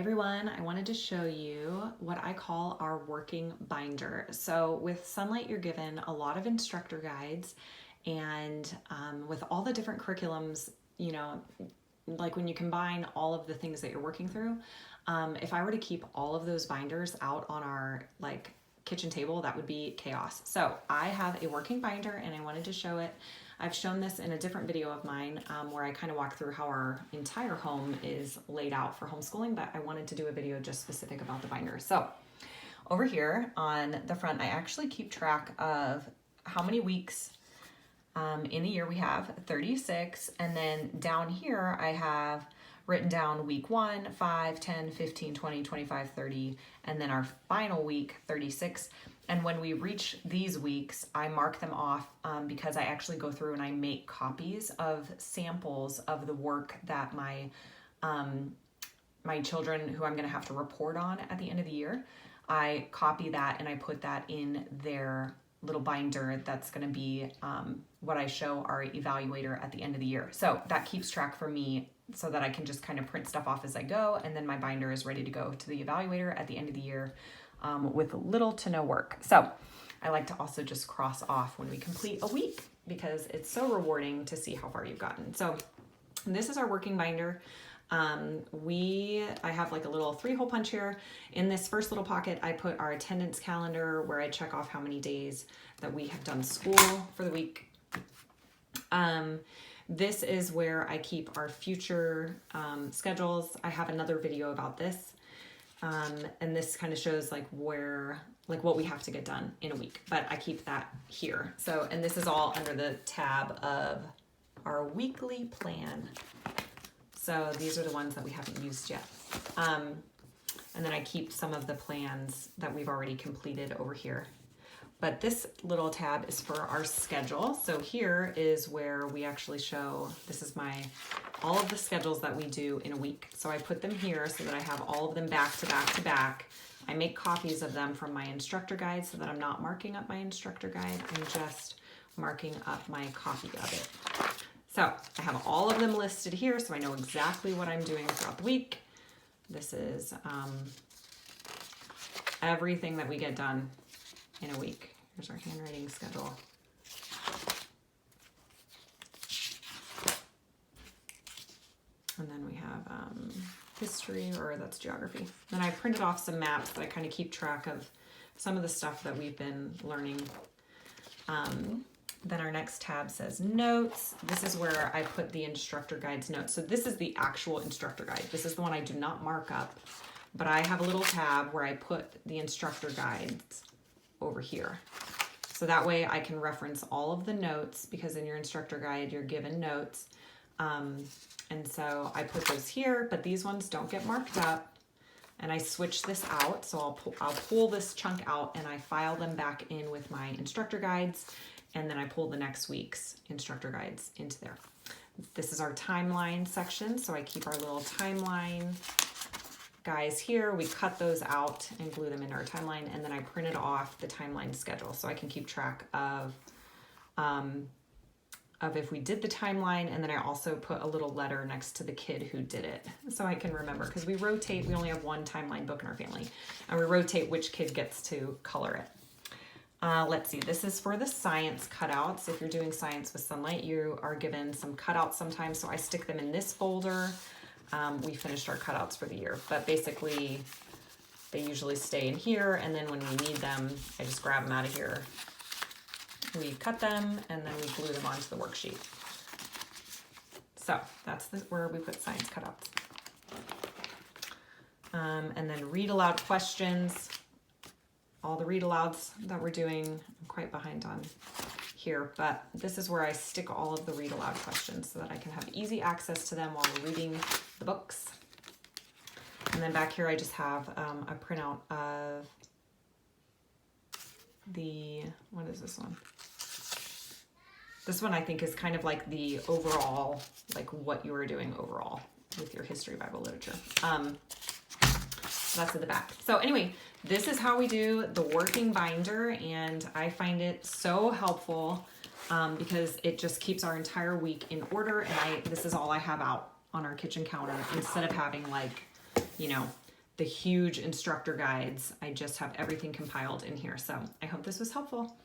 Everyone, I wanted to show you what I call our working binder. So with Sonlight, you're given a lot of instructor guides, and with all the different curriculums, like when you combine all of the things that you're working through, if I were to keep all of those binders out on our kitchen table, that would be chaos. So I have a working binder and I wanted to show it. I've shown this in a different video of mine where I kind of walk through how our entire home is laid out for homeschooling, but I wanted to do a video just specific about the binder. So over here on the front, I actually keep track of how many weeks in a year we have, 36, and then down here I have written down week 1, 5, 10, 15, 20, 25, 30, and then our final week, 36. And when we reach these weeks, I mark them off because I actually go through and I make copies of samples of the work that my children who I'm gonna have to report on at the end of the year. I copy that and I put that in their little binder that's gonna be what I show our evaluator at the end of the year. So that keeps track for me so that I can just kind of print stuff off as I go, and then my binder is ready to go to the evaluator at the end of the year with little to no work. So I like to also just cross off when we complete a week because it's so rewarding to see how far you've gotten. So this is our working binder. I have like a little 3-hole punch here. In this first little pocket, I put our attendance calendar where I check off how many days that we have done school for the week. This is where I keep our future schedules. I have another video about this. And this kind of shows what we have to get done in a week, but I keep that here. So, and this is all under the tab of our weekly plan. So these are the ones that we haven't used yet. And then I keep some of the plans that we've already completed over here. But this little tab is for our schedule. So here is where we actually show, this is all of the schedules that we do in a week. So I put them here so that I have all of them back to back to back. I make copies of them from my instructor guide so that I'm not marking up my instructor guide. I'm just marking up my copy of it. So I have all of them listed here so I know exactly what I'm doing throughout the week. This is everything that we get done in a week. Here's our handwriting schedule. And then we have history, or that's geography. Then I printed off some maps that I kind of keep track of some of the stuff that we've been learning. Then our next tab says notes. This is where I put the instructor guide's notes. So this is the actual instructor guide. This is the one I do not mark up, but I have a little tab where I put the instructor guides over here. So that way I can reference all of the notes, because in your instructor guide, you're given notes. And so I put those here, but these ones don't get marked up. And I switch this out. So I'll pull this chunk out and I file them back in with my instructor guides. And then I pull the next week's instructor guides into there. This is our timeline section. So I keep our little timeline guys here. We cut those out and glue them into our timeline, and then I printed off the timeline schedule so I can keep track of if we did the timeline, and then I also put a little letter next to the kid who did it so I can remember, because we rotate. We only have one timeline book in our family, and we rotate which kid gets to color it. Let's see, this is for the science cutouts. If you're doing science with Sonlight, you are given some cutouts sometimes, so I stick them in this folder. We finished our cutouts for the year, but basically they usually stay in here, and then when we need them, I just grab them out of here. We cut them and then we glue them onto the worksheet. So that's where we put science cutouts. And then read aloud questions. All the read alouds that we're doing, I'm quite behind on here, but this is where I stick all of the read aloud questions so that I can have easy access to them while we're reading the books. And then back here I just have a printout of what is this one? This one I think is kind of like the overall, like what you are doing overall with your history, Bible, literature. That's at the back. So anyway, this is how we do the working binder, and I find it so helpful because it just keeps our entire week in order, and this is all I have out on our kitchen counter instead of having the huge instructor guides. I just have everything compiled in here. So I hope this was helpful.